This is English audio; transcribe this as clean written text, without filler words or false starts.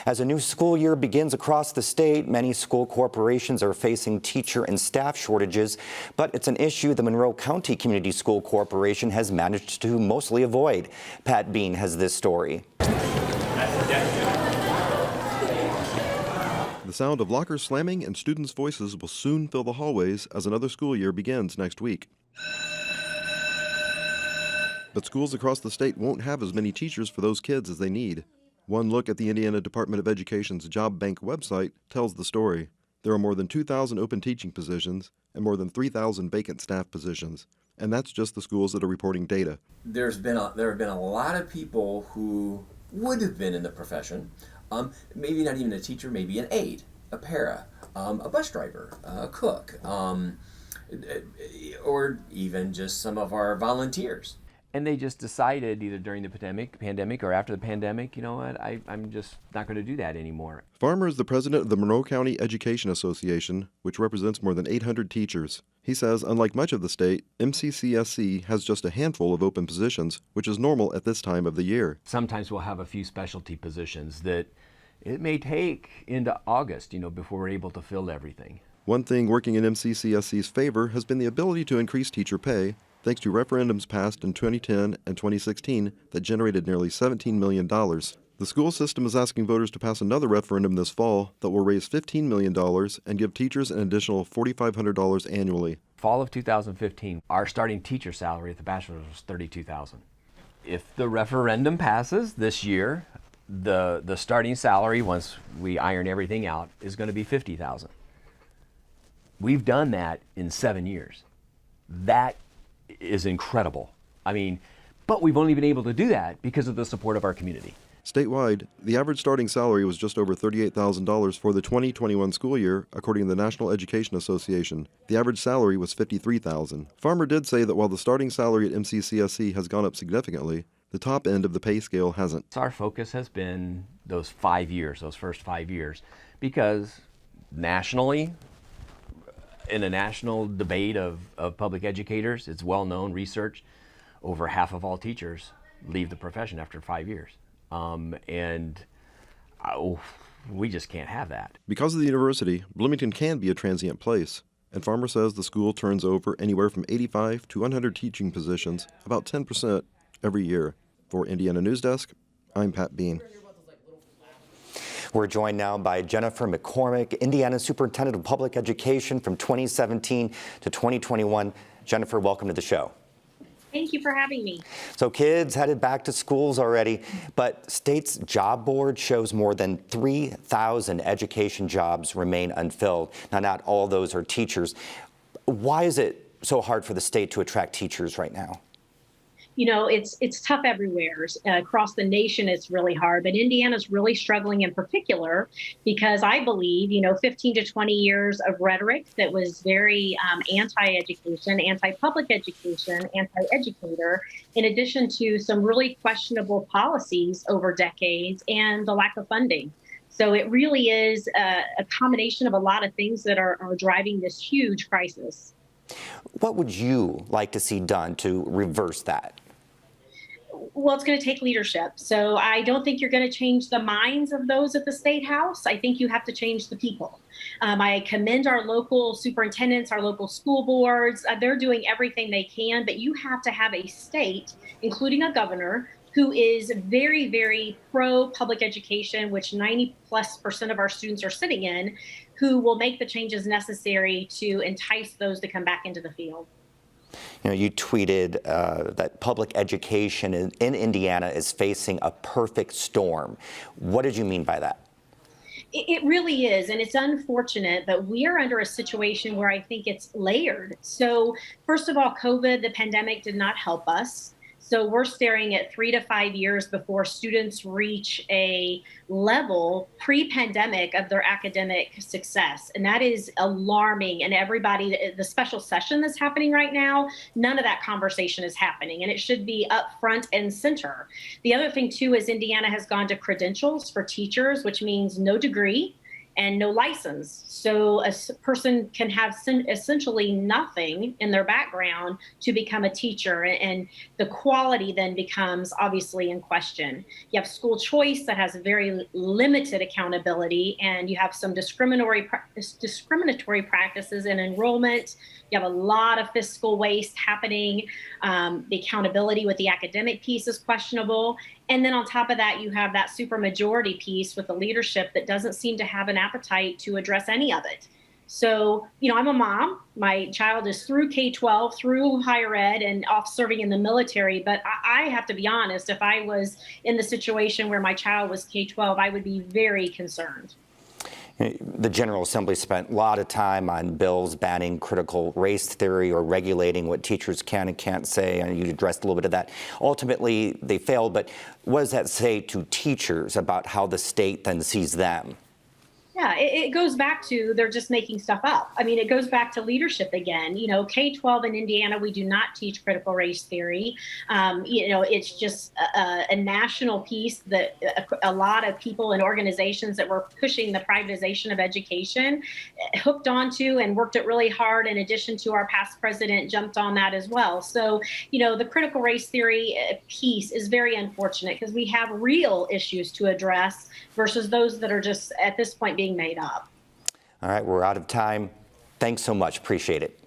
As a new school year begins across the state, many school corporations are facing teacher and staff shortages, but it's an issue the Monroe County Community School Corporation has managed to mostly avoid. Pat Bean has this story. The sound of lockers slamming and students' voices will soon fill the hallways as another school year begins next week. But schools across the state won't have as many teachers for those kids as they need. One look at the Indiana Department of Education's Job Bank website tells the story. There are more than 2,000 open teaching positions and more than 3,000 vacant staff positions. And that's just the schools that are reporting data. There have been a lot of people who would have been in the profession, maybe not even a teacher, maybe an aide, a para, a bus driver, a cook, or even just some of our volunteers. And they just decided either during the pandemic or after the pandemic, you know what, I'm just not going to do that anymore. Farmer is the president of the Monroe County Education Association, which represents more than 800 teachers. He says, unlike much of the state, MCCSC has just a handful of open positions, which is normal at this time of the year. Sometimes we'll have a few specialty positions that it may take into August, before we're able to fill everything. One thing working in MCCSC's favor has been the ability to increase teacher pay, thanks to referendums passed in 2010 and 2016 that generated nearly $17 million. The school system is asking voters to pass another referendum this fall that will raise $15 million and give teachers an additional $4,500 annually. Fall of 2015, our starting teacher salary at the bachelor's was $32,000. If the referendum passes this year, the starting salary, once we iron everything out, is going to be $50,000. We've done that in 7 years. That is incredible. But we've only been able to do that because of the support of our community. Statewide, the average starting salary was just over $38,000 for the 2021 school year, according to the National Education Association. The average salary was $53,000. Farmer did say that while the starting salary at MCCSC has gone up significantly, the top end of the pay scale hasn't. Our focus has been those first 5 years, because nationally, in a national debate of public educators, it's well-known research, over half of all teachers leave the profession after 5 years. We just can't have that. Because of the university, Bloomington can be a transient place, and Farmer says the school turns over anywhere from 85 to 100 teaching positions, about 10% every year. For Indiana News Desk, I'm Pat Bean. We're joined now by Jennifer McCormick, Indiana Superintendent of Public Education from 2017 to 2021. Jennifer, welcome to the show. Thank you for having me. So kids headed back to schools already, but state's job board shows more than 3,000 education jobs remain unfilled. Now, not all those are teachers. Why is it so hard for the state to attract teachers right now? It's tough everywhere. Across the nation, it's really hard. But Indiana's really struggling in particular because I believe, 15 to 20 years of rhetoric that was very anti-education, anti-public education, anti-educator, in addition to some really questionable policies over decades and the lack of funding. So it really is a combination of a lot of things that are driving this huge crisis. What would you like to see done to reverse that? Well, it's going to take leadership. So I don't think you're going to change the minds of those at the State House. I think you have to change the people. I commend our local superintendents, our local school boards. They're doing everything they can, but you have to have a state, including a governor, who is very, very pro-public education, which 90+% of our students are sitting in, who will make the changes necessary to entice those to come back into the field. You tweeted that public education in Indiana is facing a perfect storm. What did you mean by that? It really is, and it's unfortunate, but we are under a situation where I think it's layered. So first of all, COVID, the pandemic, did not help us. So we're staring at 3 to 5 years before students reach a level pre-pandemic of their academic success. And that is alarming. And everybody, the special session that's happening right now, none of that conversation is happening. And it should be up front and center. The other thing, too, is Indiana has gone to credentials for teachers, which means no degree. and no license. So a person can have essentially nothing in their background to become a teacher, and the quality then becomes obviously in question. You have school choice that has very limited accountability, and you have some discriminatory practices in enrollment. You have a lot of fiscal waste happening. The accountability with the academic piece is questionable. And then on top of that, you have that supermajority piece with the leadership that doesn't seem to have an appetite to address any of it. So, I'm a mom. My child is through K-12, through higher ed, and off serving in the military. But I have to be honest, if I was in the situation where my child was K-12, I would be very concerned. The General Assembly spent a lot of time on bills banning critical race theory or regulating what teachers can and can't say, and you addressed a little bit of that. Ultimately, they failed, but what does that say to teachers about how the state then sees them? Yeah, it goes back to they're just making stuff up. I mean, it goes back to leadership again. K-12 in Indiana, we do not teach critical race theory. It's just a national piece that a lot of people and organizations that were pushing the privatization of education hooked onto and worked it really hard. In addition to our past president jumped on that as well. So, the critical race theory piece is very unfortunate because we have real issues to address versus those that are just at this point being made up. All right, we're out of time. Thanks so much. Appreciate it.